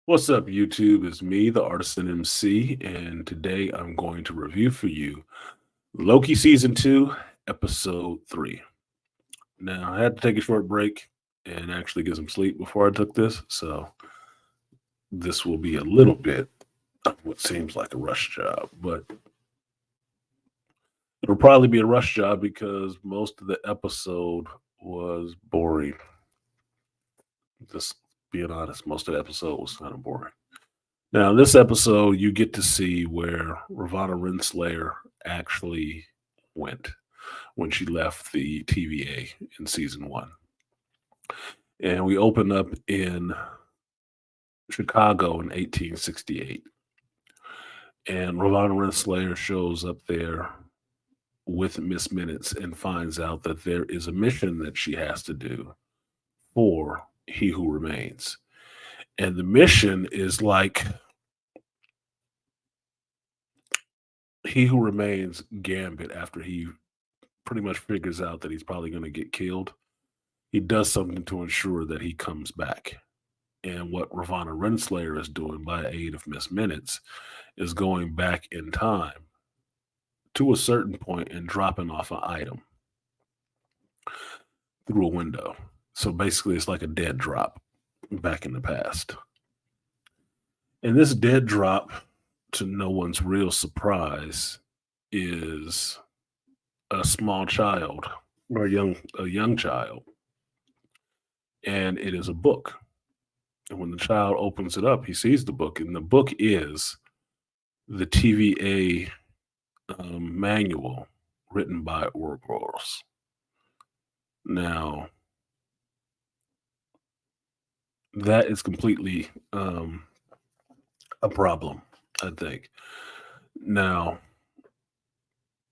What's up, YouTube? It's me, the Artisan MC, and today I'm going to review for you Loki Season 2, Episode 3. Now, I had to take a short break and actually get some sleep before I took this, so this will be a little bit of what seems like a rush job, but it'll probably be a rush job because most of the episode was boring. Just being honest, most of the episode was kind of boring. Now, in this episode, you get to see where Ravonna Renslayer actually went when she left the TVA in season one. And we open up in Chicago in 1868. And Ravonna Renslayer shows up there with Miss Minutes and finds out that there is a mission that she has to do for He Who Remains. And the mission is like He Who Remains Gambit after he pretty much figures out that he's probably going to get killed. He does something to ensure that he comes back. And what Ravonna Renslayer is doing by aid of Miss Minutes is going back in time to a certain point and dropping off an item through a window. So basically, it's like a dead drop back in the past. And this dead drop, to no one's real surprise, is a small child or a young child, and it is a book. And when the child opens it up, he sees the book, and the book is the TVA manual written by Ouroboros. Now, that is completely a problem, I think. Now,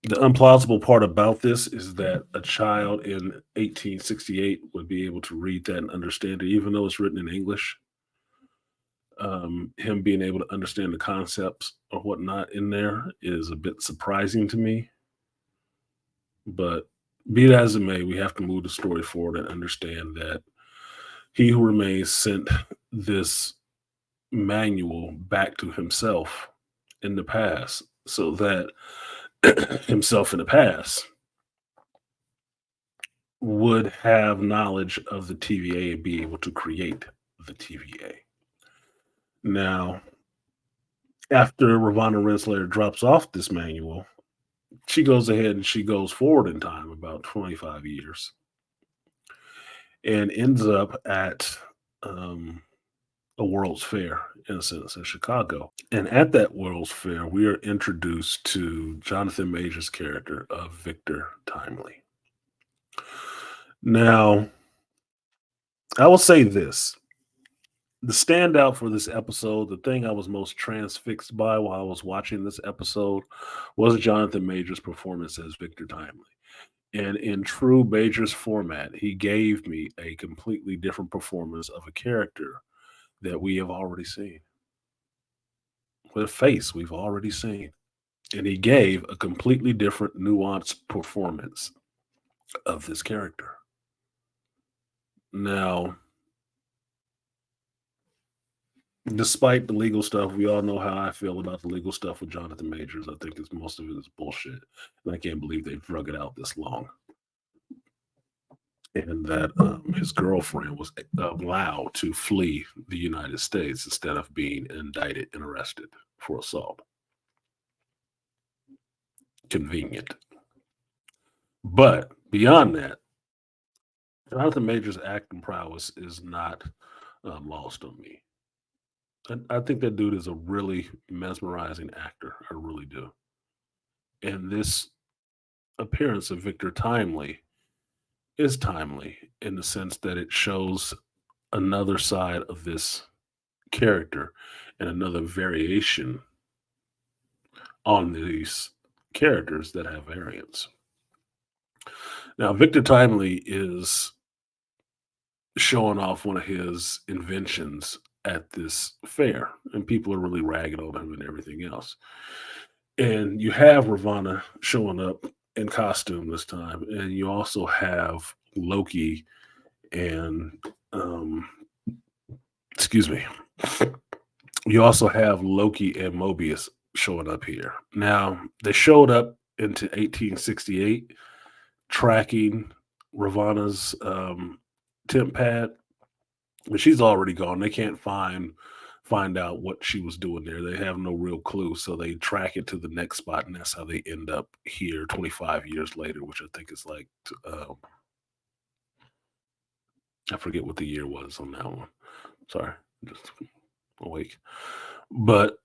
the implausible part about this is that a child in 1868 would be able to read that and understand it, even though it's written in English. Him being able to understand the concepts or whatnot in there is a bit surprising to me. But be it as it may, we have to move the story forward and understand that He Who Remains sent this manual back to himself in the past so that himself in the past would have knowledge of the TVA and be able to create the TVA. Now, after Ravonna Renslayer drops off this manual, she goes ahead and she goes forward in time about 25 years and ends up at a World's Fair, in a sense, in Chicago. And at that World's Fair, we are introduced to Jonathan Major's character of Victor Timely. Now, I will say this. The standout for this episode, the thing I was most transfixed by while I was watching this episode, was Jonathan Major's performance as Victor Timely. And in true Major's format, he gave me a completely different performance of a character that we have already seen, with a face we've already seen. And he gave a completely different, nuanced performance of this character. Now, despite the legal stuff, we all know how I feel about the legal stuff with Jonathan Majors. I think most of it is bullshit. And I can't believe they drug it out this long. And that his girlfriend was allowed to flee the United States instead of being indicted and arrested for assault. Convenient. But beyond that, Jonathan Majors' acting prowess is not lost on me. I think that dude is a really mesmerizing actor. I really do. And this appearance of Victor Timely is timely in the sense that it shows another side of this character and another variation on these characters that have variants. Now, Victor Timely is showing off one of his inventions at this fair, and people are really ragging on him and everything else. And you have Ravonna showing up in costume this time, and you also have Loki and excuse me, You also have Loki and Mobius showing up here. Now, they showed up into 1868, tracking Ravana's temp pad, but she's already gone. They can't find out what she was doing there. They have no real clue, so they track it to the next spot, and that's how they end up here 25 years later, which I think is like I forget what the year was on that one. Sorry, just awake. But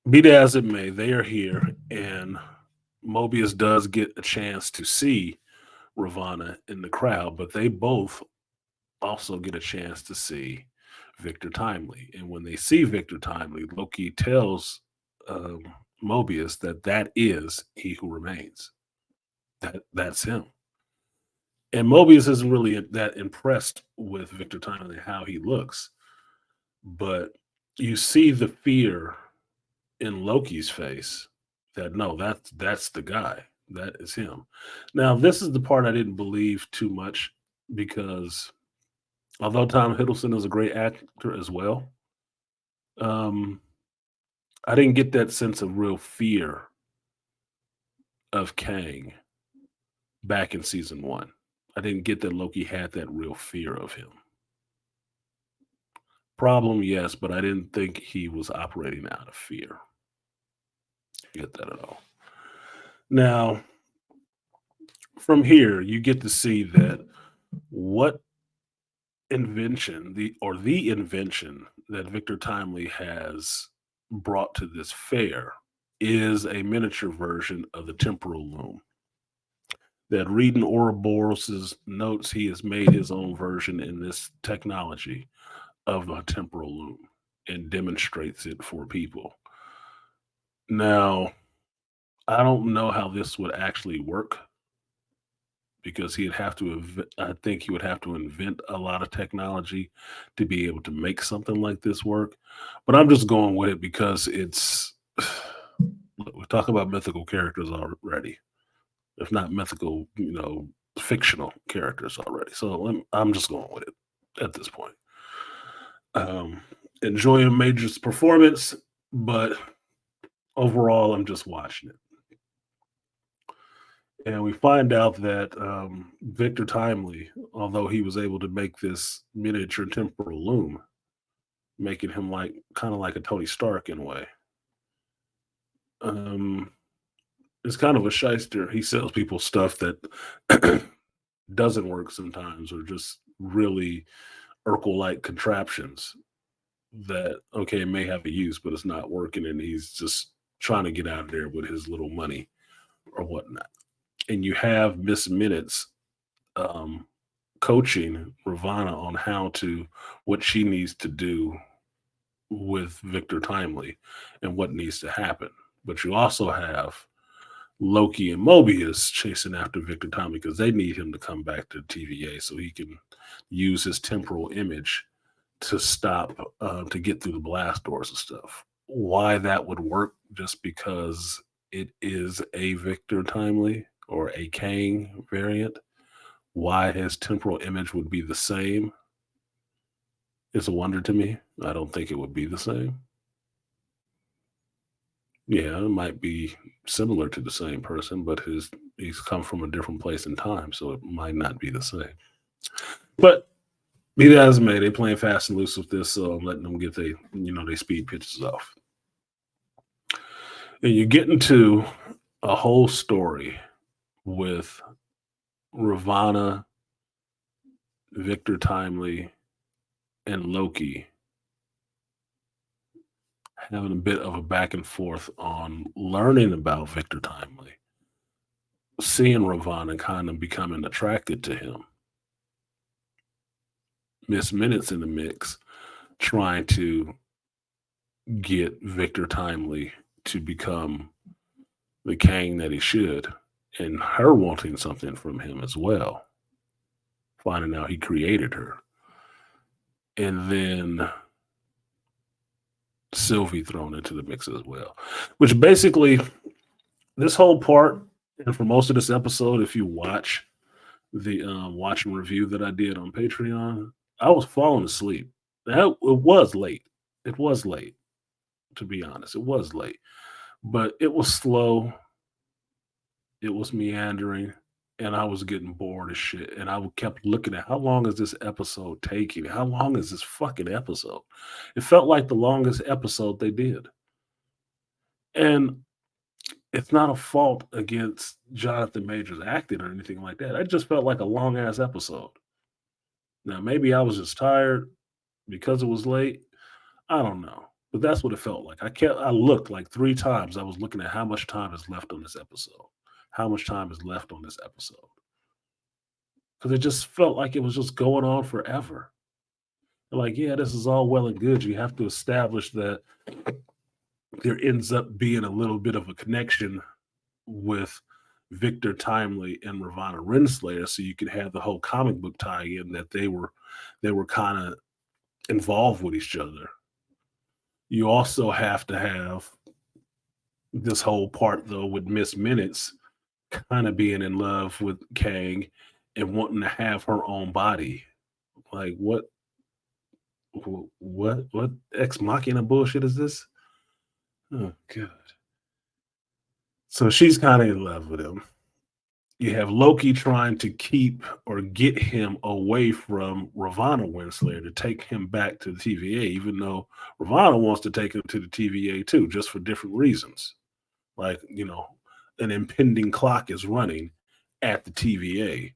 be that as it may, they are here, and Mobius does get a chance to see Ravana in the crowd, but they both also get a chance to see Victor Timely. And when they see Victor Timely, Loki tells um, Mobius that that is he who remains. That's him. And Mobius isn't really that impressed with Victor Timely how he looks, but you see the fear in Loki's face that no, that's the guy. That is him. Now, this is the part I didn't believe too much because although Tom Hiddleston is a great actor as well, um, I didn't get that sense of real fear of Kang back in season one. I didn't get that Loki had that real fear of him. Problem, yes, but I didn't think he was operating out of fear. Get that at all. Now, from here, you get to see that what the invention that Victor Timely has brought to this fair is a miniature version of the temporal loom. That reading Ouroboros's notes, he has made his own version in this technology of a temporal loom and demonstrates it for people. Now, I don't know how this would actually work because he'd have to I think he would have to invent a lot of technology to be able to make something like this work. But I'm just going with it because it's look, we talk about mythical characters already, if not mythical, fictional characters already. So I'm just going with it at this point. Um, Enjoying Major's performance, but overall, I'm just watching it. And we find out that Victor Timely, although he was able to make this miniature temporal loom, making him like kind of like a Tony Stark in a way, um, is kind of a shyster. He sells people stuff that doesn't work sometimes, or just really Urkel-like contraptions that okay may have a use, but it's not working, and he's just trying to get out of there with his little money or whatnot. And you have Miss Minutes um, coaching Ravana on what she needs to do with Victor Timely and what needs to happen. But you also have Loki and Mobius chasing after Victor Timely because they need him to come back to TVA so he can use his temporal image to stop to get through the blast doors and stuff. Why that would work just because it is a Victor Timely or a Kang variant, why his temporal image would be the same is a wonder to me. I don't think it would be the same. Yeah, it might be similar to the same person, but he's come from a different place in time, so it might not be the same. But be that as it may, they playing fast and loose with this, so I'm letting them get they speed pitches off. And you get into a whole story with Ravana, Victor Timely, and Loki having a bit of a back and forth on learning about Victor Timely, seeing Ravana kind of becoming attracted to him. Miss Minutes in the mix, trying to get Victor Timely to become the Kang that he should, and her wanting something from him as well, finding out he created her. And then Sylvie thrown into the mix as well, which basically this whole part, and for most of this episode, if you watch the watch and review that I did on Patreon, I was falling asleep. It was late. It was late, to be honest. It was late, but it was slow. It was meandering, and I was getting bored as shit. And kept looking at how long is this episode taking? How long is this fucking episode? It felt like the longest episode they did. And it's not a fault against Jonathan Majors acting or anything like that. It just felt like a long ass episode. Now, maybe I was just tired because it was late. I don't know. But that's what it felt like. I looked like 3 times. I was looking at how much time is left on this episode. How much time is left on this episode? Because it just felt like it was just going on forever. Like, yeah, this is all well and good. You have to establish that there ends up being a little bit of a connection with Victor Timely and Ravonna Renslayer, so you could have the whole comic book tie-in that they were kind of involved with each other. You also have to have this whole part though with Miss Minutes kind of being in love with Kang and wanting to have her own body. Like what ex machina bullshit is this? Oh god. So she's kind of in love with him. You have Loki trying to keep or get him away from Ravonna Renslayer to take him back to the TVA, even though Ravonna wants to take him to the TVA too, just for different reasons. Like, an impending clock is running at the TVA,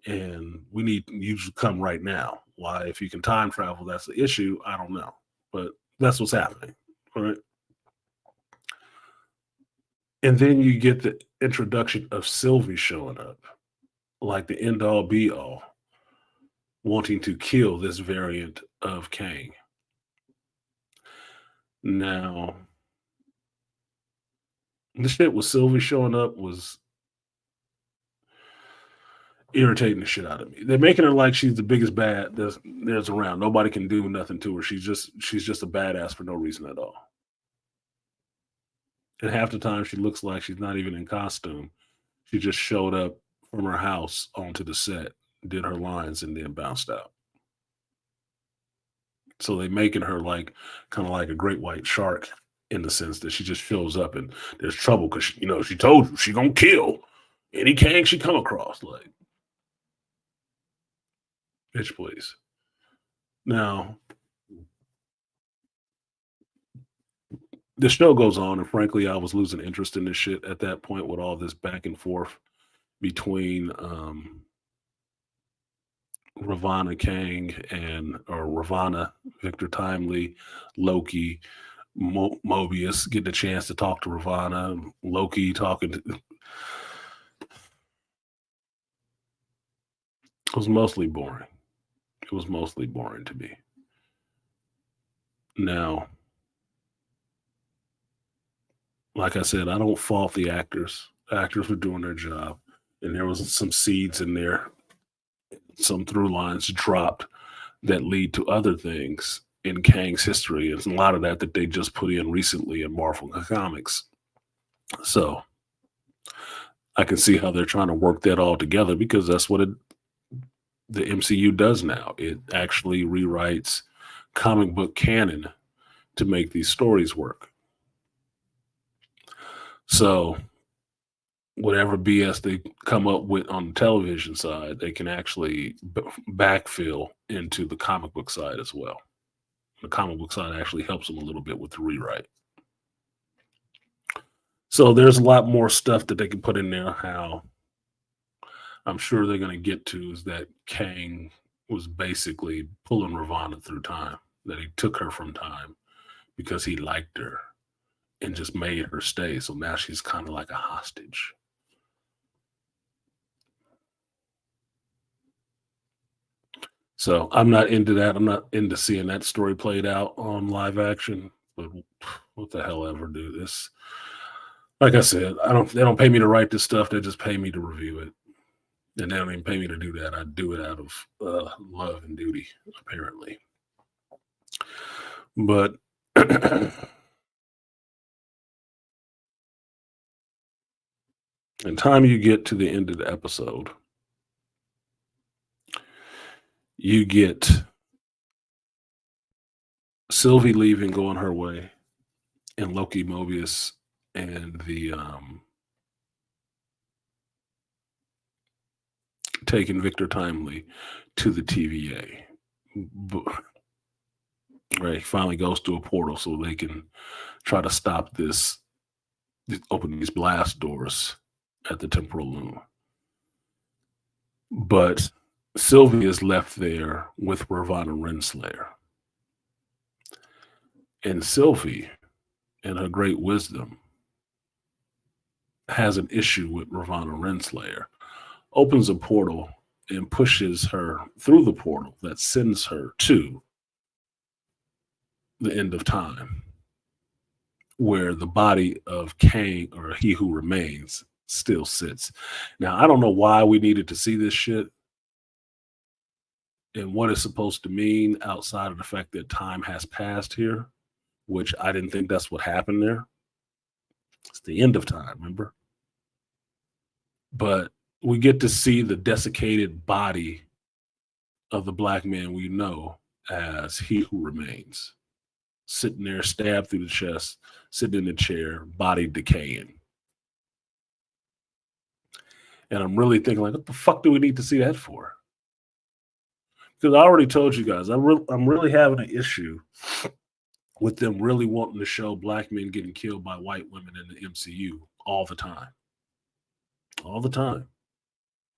and we need you to come right now. Why, if you can time travel, that's the issue. I don't know, but that's what's happening. All right. And then you get the introduction of Sylvie showing up, like the end all be all, wanting to kill this variant of Kang. Now, the shit with Sylvie showing up was irritating the shit out of me. They're making her like she's the biggest bad there's around. Nobody can do nothing to her. She's just a badass for no reason at all. And half the time she looks like she's not even in costume. She just showed up from her house onto the set, did her lines, and then bounced out. So they making her like kind of like a great white shark in the sense that she just shows up and there's trouble because she told you she gonna kill any Kang she come across. Like, bitch, please. Now the show goes on, and frankly, I was losing interest in this shit at that point with all this back and forth between Ravonna Kang and or Ravonna, Victor Timely, Loki, Mobius getting a chance to talk to Ravonna, Loki talking to. It was mostly boring. It was mostly boring to me. Now, like I said, I don't fault the actors. The actors were doing their job, and there was some seeds in there, some through lines dropped that lead to other things in Kang's history. It's a lot of that they just put in recently in Marvel Comics. So I can see how they're trying to work that all together because that's what the MCU does now. It actually rewrites comic book canon to make these stories work. So whatever BS they come up with on the television side, they can actually backfill into the comic book side as well. The comic book side actually helps them a little bit with the rewrite. So there's a lot more stuff that they can put in there. How I'm sure they're going to get to is that Kang was basically pulling Ravonna through time, that he took her from time because he liked her and just made her stay. So now she's kind of like a hostage. So I'm not into that. I'm not into seeing that story played out on live action. But what the hell ever do this? Like I said, I don't. They don't pay me to write this stuff. They just pay me to review it, and they don't even pay me to do that. I do it out of love and duty, apparently. But in time you get to the end of the episode, you get Sylvie leaving, going her way, and Loki, Mobius, and the taking Victor Timely to the TVA. Right, he finally goes through a portal so they can try to stop this, open these blast doors at the temporal loom. But Sylvie is left there with Ravonna Renslayer. And Sylvie, in her great wisdom, has an issue with Ravonna Renslayer, opens a portal and pushes her through the portal that sends her to the end of time, where the body of Kang, or He Who Remains, still sits. Now, I don't know why we needed to see this shit and what it's supposed to mean outside of the fact that time has passed here, which I didn't think that's what happened there. It's the end of time, remember? But we get to see the desiccated body of the black man we know as He Who Remains, sitting there, stabbed through the chest, sitting in a chair, body decaying. And I'm really thinking, like, what the fuck do we need to see that for? Because I already told you guys, I'm really having an issue with them really wanting to show black men getting killed by white women in the MCU all the time. All the time.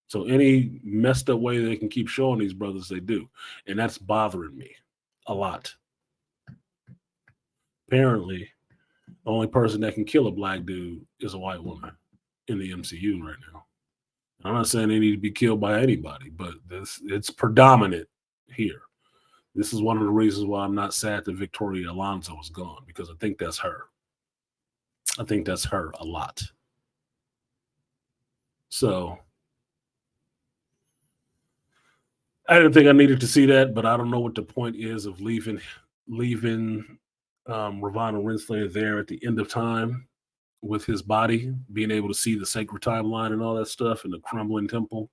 So any messed up way they can keep showing these brothers, they do. And that's bothering me a lot. Apparently, the only person that can kill a black dude is a white woman in the MCU right now. I'm not saying they need to be killed by anybody, but it's predominant here. This is one of the reasons why I'm not sad that Victoria Alonso is gone, because I think that's her. I think that's her a lot. So I didn't think I needed to see that, but I don't know what the point is of leaving Ravonna Renslayer there at the end of time with his body, being able to see the sacred timeline and all that stuff, and the crumbling temple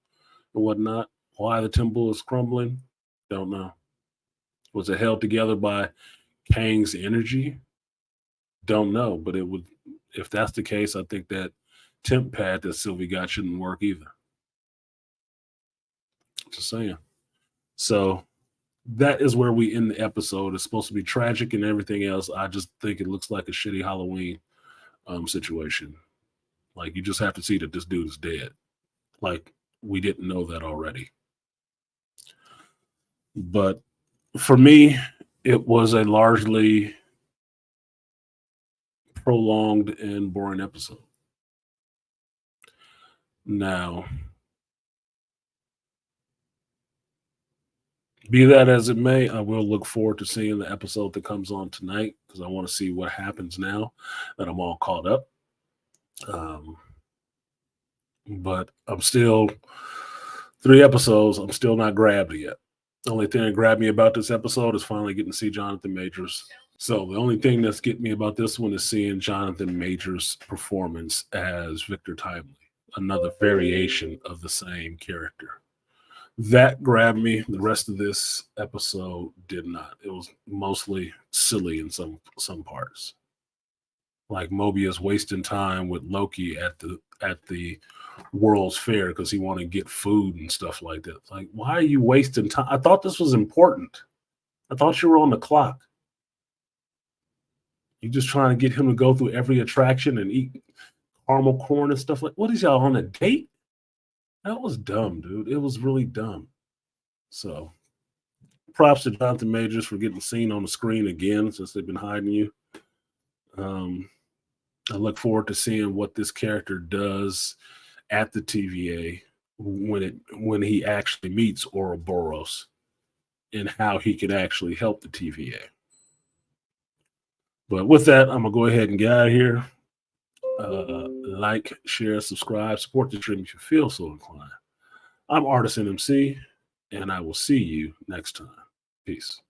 and whatnot. Why the temple is crumbling, don't know. Was it held together by Kang's energy? Don't know, but it would. If that's the case, I think that temp pad that Sylvie got shouldn't work either. Just saying. So that is where we end the episode. It's supposed to be tragic and everything else. I just think it looks like a shitty Halloween situation. Like, you just have to see that this dude is dead. Like, we didn't know that already. But for me, it was a largely prolonged and boring episode. Now, be that as it may, I will look forward to seeing the episode that comes on tonight, because I want to see what happens now that I'm all caught up. But I'm still 3 episodes. I'm still not grabbed yet. The only thing that grabbed me about this episode is finally getting to see Jonathan Majors. So the only thing that's getting me about this one is seeing Jonathan Majors' performance as Victor Timely, another variation of the same character. That grabbed me. The rest of this episode did not. It was mostly silly in some parts. Like Mobius wasting time with Loki at the World's Fair because he wanted to get food and stuff like that. Like, why are you wasting time? I thought this was important. I thought you were on the clock. You just trying to get him to go through every attraction and eat caramel corn and stuff like. What is y'all on a date? That was dumb, dude. It was really dumb. So, props to Jonathan Majors for getting seen on the screen again since they've been hiding you. I look forward to seeing what this character does at the TVA when he actually meets Ouroboros and how he can actually help the TVA. But with that, I'm gonna go ahead and get out of here. Like, share, subscribe, support the stream if you feel so inclined. I'm artisanmc, and I will see you next time. Peace.